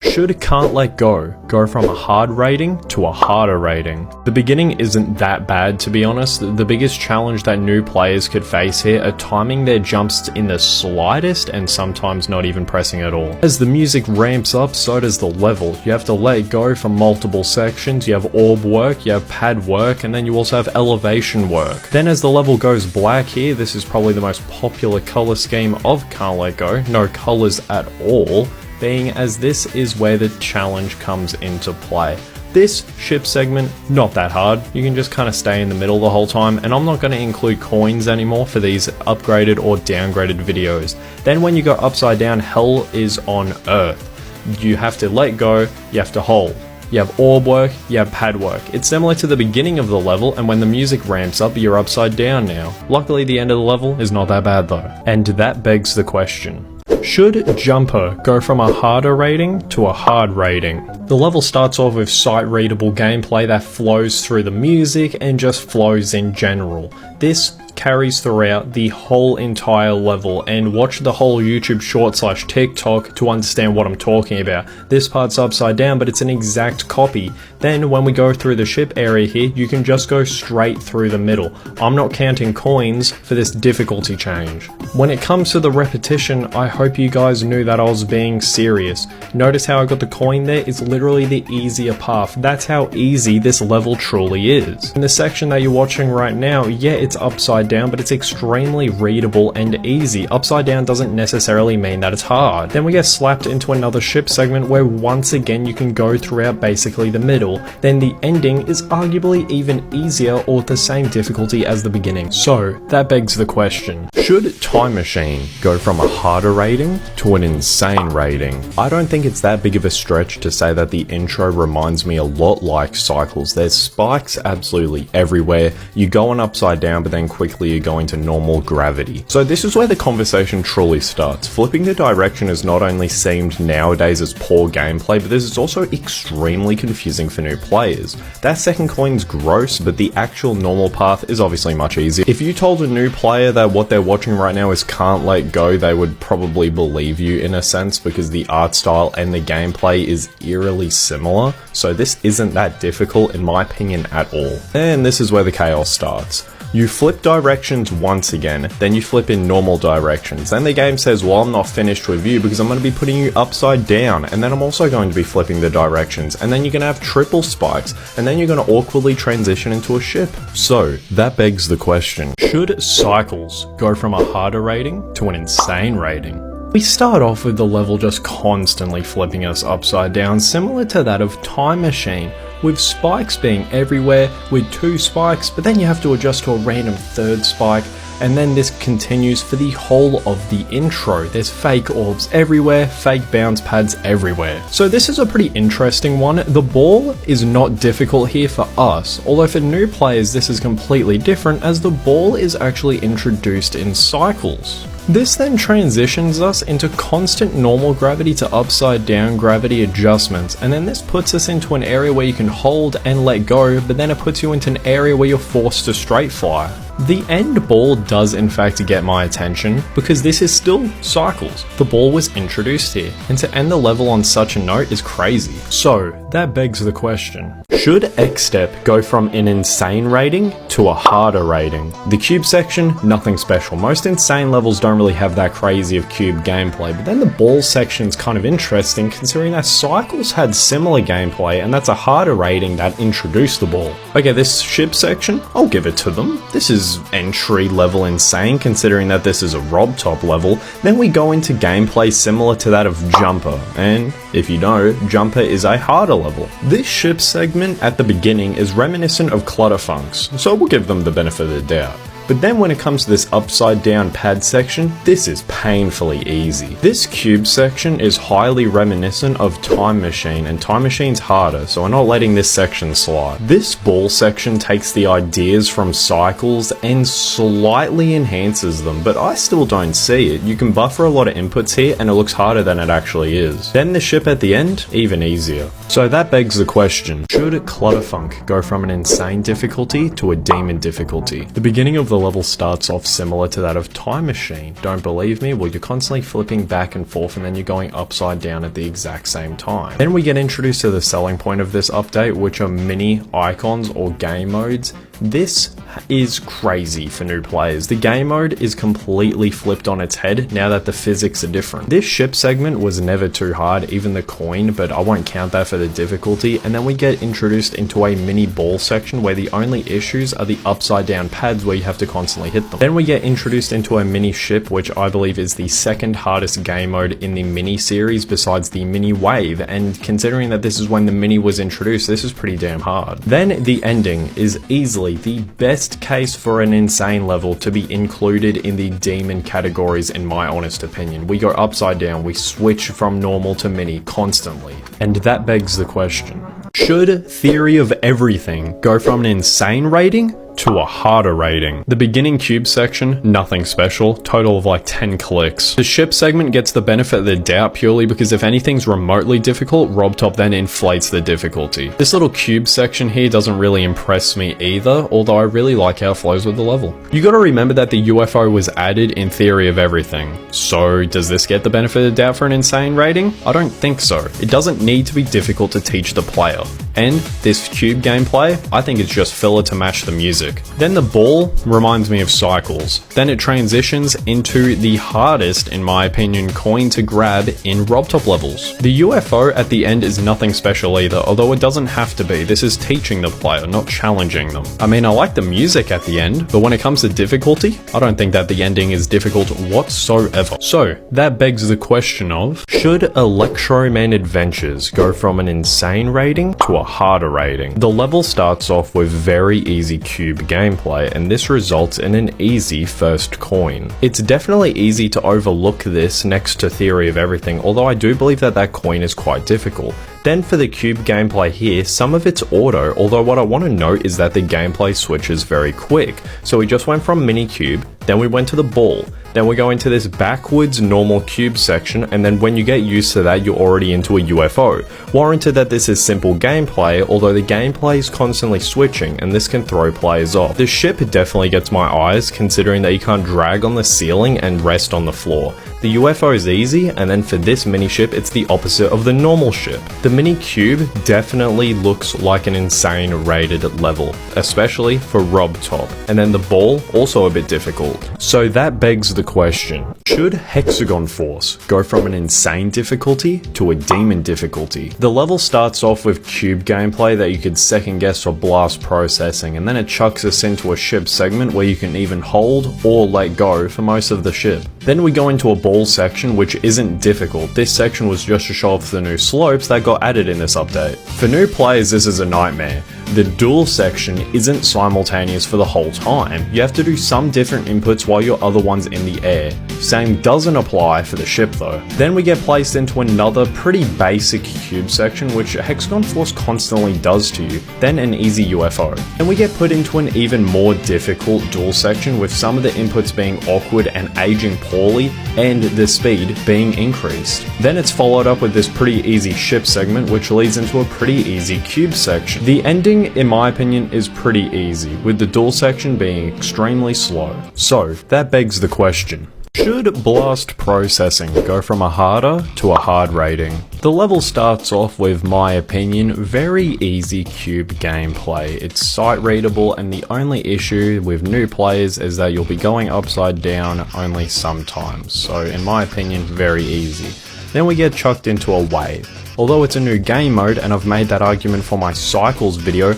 Should Can't Let Go from a hard rating to a harder rating? The beginning isn't that bad, to be honest. The biggest challenge that new players could face here are timing their jumps in the slightest and sometimes not even pressing at all. As the music ramps up, so does the level. You have to let go from multiple sections. You have orb work, you have pad work, and then you also have elevation work. Then as the level goes black here, this is probably the most popular color scheme of Can't Let Go. No colors at all, being as this is where the challenge comes into play. This ship segment, not that hard. You can just kind of stay in the middle the whole time, and I'm not going to include coins anymore for these upgraded or downgraded videos. Then when you go upside down, hell is on earth. You have to let go, you have to hold. You have orb work, you have pad work. It's similar to the beginning of the level, and when the music ramps up, you're upside down now. Luckily, the end of the level is not that bad though. And that begs the question: should Jumper go from a harder rating to a hard rating? The level starts off with sight-readable gameplay that flows through the music and just flows in general. This carries throughout the whole entire level, and watch the whole YouTube short/TikTok to understand what I'm talking about. This part's upside down, but it's an exact copy. Then when we go through the ship area here, you can just go straight through the middle. I'm not counting coins for this difficulty change. When it comes to the repetition, I hope you guys knew that I was being serious. Notice how I got the coin there? It's literally the easier path. That's how easy this level truly is. In the section that you're watching right now, yeah, it's upside down, but it's extremely readable and easy. Upside down doesn't necessarily mean that it's hard. Then we get slapped into another ship segment where once again you can go throughout basically the middle. Then the ending is arguably even easier or the same difficulty as the beginning. So that begs the question: should Time Machine go from a harder rating to an insane rating? I don't think it's that big of a stretch to say that the intro reminds me a lot like Cycles. There's spikes absolutely everywhere. You go on upside down, but then quickly you go into normal gravity. So this is where the conversation truly starts. Flipping the direction is not only seemed nowadays as poor gameplay, but this is also extremely confusing for new players. That second coin's gross, but the actual normal path is obviously much easier. If you told a new player that what they're watching right now is Can't Let Go, they would probably believe you in a sense, because the art style and the gameplay is eerily similar. So this isn't that difficult in my opinion at all. And this is where the chaos starts. You flip directions once again, then you flip in normal directions. Then the game says, well, I'm not finished with you because I'm going to be putting you upside down, and then I'm also going to be flipping the directions, and then you're going to have triple spikes, and then you're going to awkwardly transition into a ship. So that begs the question: should Cycles go from a harder rating to an insane rating? We start off with the level just constantly flipping us upside down, similar to that of Time Machine, with spikes being everywhere, with 2 spikes, but then you have to adjust to a random 3rd spike, and then this continues for the whole of the intro. There's fake orbs everywhere, fake bounce pads everywhere. So this is a pretty interesting one. The ball is not difficult here for us, although for new players this is completely different, as the ball is actually introduced in Cycles. This then transitions us into constant normal gravity to upside down gravity adjustments, and then this puts us into an area where you can hold and let go, but then it puts you into an area where you're forced to straight fly. The end ball does in fact get my attention, because this is still Cycles. The ball was introduced here, and to end the level on such a note is crazy. So that begs the question: should X-Step go from an insane rating to a harder rating? The cube section, nothing special. Most insane levels don't really have that crazy of cube gameplay, but then the ball section's kind of interesting considering that Cycles had similar gameplay, and that's a harder rating that introduced the ball. Okay, this ship section, I'll give it to them. This is entry level insane considering that this is a Rob Top level. Then we go into gameplay similar to that of Jumper, and if you know, Jumper is a harder level. This ship segment at the beginning is reminiscent of Clutterfunks, so we'll give them the benefit of the doubt. But then when it comes to this upside down pad section, this is painfully easy. This cube section is highly reminiscent of Time Machine, and Time Machine's harder, so we're not letting this section slide. This ball section takes the ideas from Cycles and slightly enhances them, but I still don't see it. You can buffer a lot of inputs here and it looks harder than it actually is. Then the ship at the end, even easier. So that begs the question: should Clutterfunk go from an insane difficulty to a demon difficulty? The beginning of the level starts off similar to that of Time Machine. Don't believe me? Well, you're constantly flipping back and forth and then you're going upside down at the exact same time. Then we get introduced to the selling point of this update, which are mini icons or game modes. This is crazy for new players. The game mode is completely flipped on its head now that the physics are different. This ship segment was never too hard, even the coin, but I won't count that for the difficulty. And then we get introduced into a mini ball section where the only issues are the upside down pads where you have to constantly hit them. Then we get introduced into a mini ship, which I believe is the second hardest game mode in the mini series besides the mini wave, and considering that this is when the mini was introduced, this is pretty damn hard. Then the ending is easily the best case for an insane level to be included in the demon categories in my honest opinion. We go upside down, we switch from normal to mini constantly. And that begs the question, should Theory of Everything go from an insane rating to a harder rating? The beginning cube section, nothing special, total of like 10 clicks. The ship segment gets the benefit of the doubt purely because if anything's remotely difficult, RobTop then inflates the difficulty. This little cube section here doesn't really impress me either, although I really like how it flows with the level. You gotta remember that the UFO was added in Theory of Everything. So does this get the benefit of the doubt for an insane rating? I don't think so. It doesn't need to be difficult to teach the player. And this cube gameplay, I think it's just filler to match the music. Then the ball reminds me of Cycles. Then it transitions into the hardest, in my opinion, coin to grab in RobTop levels. The UFO at the end is nothing special either, although it doesn't have to be. This is teaching the player, not challenging them. I mean, I like the music at the end, but when it comes to difficulty, I don't think that the ending is difficult whatsoever. So that begs the question of, should Electroman Adventures go from an insane rating to a harder rating? The level starts off with very easy cube gameplay, and this results in an easy first coin. It's definitely easy to overlook this next to Theory of Everything, although I do believe that that coin is quite difficult. Then for the cube gameplay here, some of it's auto, although what I want to note is that the gameplay switches very quick. So we just went from mini cube, then we went to the ball, then we go into this backwards normal cube section, and then when you get used to that, you're already into a UFO. Warranted that this is simple gameplay, although the gameplay is constantly switching, and this can throw players off. The ship definitely gets my eyes, considering that you can't drag on the ceiling and rest on the floor. The UFO is easy, and then for this mini ship, it's the opposite of the normal ship. The mini cube definitely looks like an insane rated level, especially for RobTop. And then the ball, also a bit difficult. So that begs the question, should Hexagon Force go from an insane difficulty to a demon difficulty? The level starts off with cube gameplay that you could second guess for blast processing, and then it chucks us into a ship segment where you can even hold or let go for most of the ship. Then we go into a ball section, which isn't difficult. This section was just to show off the new slopes that got added in this update. For new players, this is a nightmare. The duel section isn't simultaneous for the whole time. You have to do some different inputs while your other one's in the air. Same doesn't apply for the ship though. Then we get placed into another pretty basic cube section, which Hexagon Force constantly does to you, then an easy UFO. And we get put into an even more difficult duel section with some of the inputs being awkward and aging poorly, and the speed being increased. Then it's followed up with this pretty easy ship segment, which leads into a pretty easy cube section. The ending, in my opinion, is pretty easy, with the duel section being extremely slow. So that begs the question, should blast processing go from a harder to a hard rating? The level starts off with, my opinion, very easy cube gameplay. It's sight readable, and the only issue with new players is that you'll be going upside down only sometimes. So in my opinion, very easy. Then we get chucked into a wave. Although it's a new game mode, and I've made that argument for my Cycles video,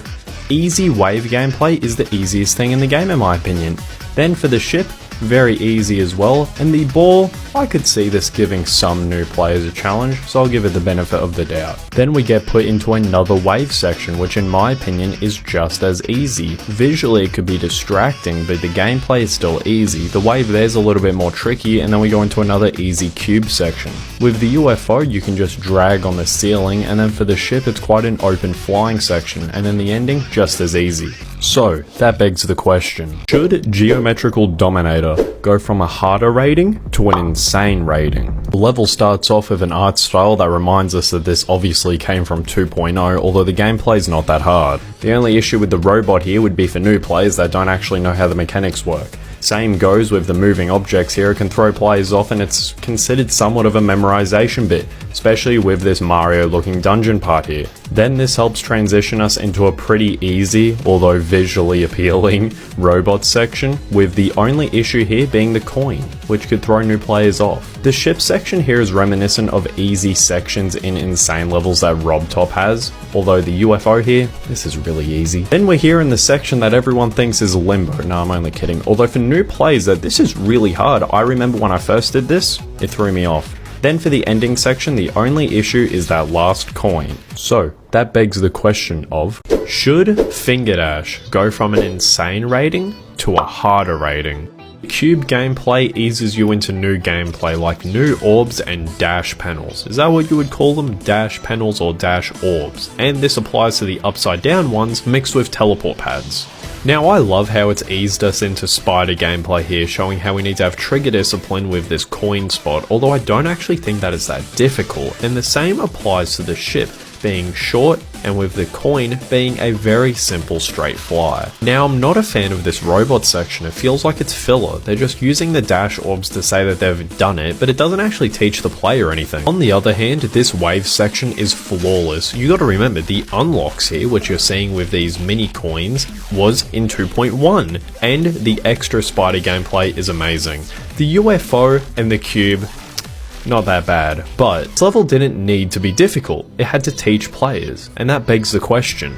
easy wave gameplay is the easiest thing in the game in my opinion. Then for the ship, very easy as well, and the ball, I could see this giving some new players a challenge, so I'll give it the benefit of the doubt. Then we get put into another wave section, which in my opinion is just as easy. Visually it could be distracting, but the gameplay is still easy. The wave there's a little bit more tricky, and then we go into another easy cube section. With the UFO, you can just drag on the ceiling, and then for the ship it's quite an open flying section, and then the ending just as easy. So that begs the question, should Geometrical Dominator go from a harder rating to an insane rating. The level starts off with an art style that reminds us that this obviously came from 2.0, although the gameplay's not that hard. The only issue with the robot here would be for new players that don't actually know how the mechanics work. Same goes with the moving objects here. It can throw players off, and it's considered somewhat of a memorization bit, especially with this Mario looking dungeon part here. Then this helps transition us into a pretty easy, although visually appealing, robot section, with the only issue here being the coin, which could throw new players off. The ship section here is reminiscent of easy sections in insane levels that RobTop has, although the UFO here, this is really easy. Then we're here in the section that everyone thinks is Limbo. No, I'm only kidding. Although for new players, that this is really hard. I remember when I first did this, it threw me off. Then for the ending section, the only issue is that last coin. So that begs the question of, should Finger Dash go from an insane rating to a harder rating? Cube gameplay eases you into new gameplay like new orbs and dash panels. Is that what you would call them? Dash panels or dash orbs? And this applies to the upside down ones mixed with teleport pads. Now I love how it's eased us into spider gameplay here, showing how we need to have trigger discipline with this coin spot, although I don't actually think that it's that difficult, and the same applies to the ship being short and with the coin being a very simple straight fly. Now I'm not a fan of this robot section. It feels like it's filler. They're just using the dash orbs to say that they've done it, but it doesn't actually teach the player anything. On the other hand, this wave section is flawless. You gotta remember, the unlocks here, which you're seeing with these mini coins, was in 2.1, and the extra spider gameplay is amazing. The UFO and the cube, not that bad, but this level didn't need to be difficult. It had to teach players, and that begs the question,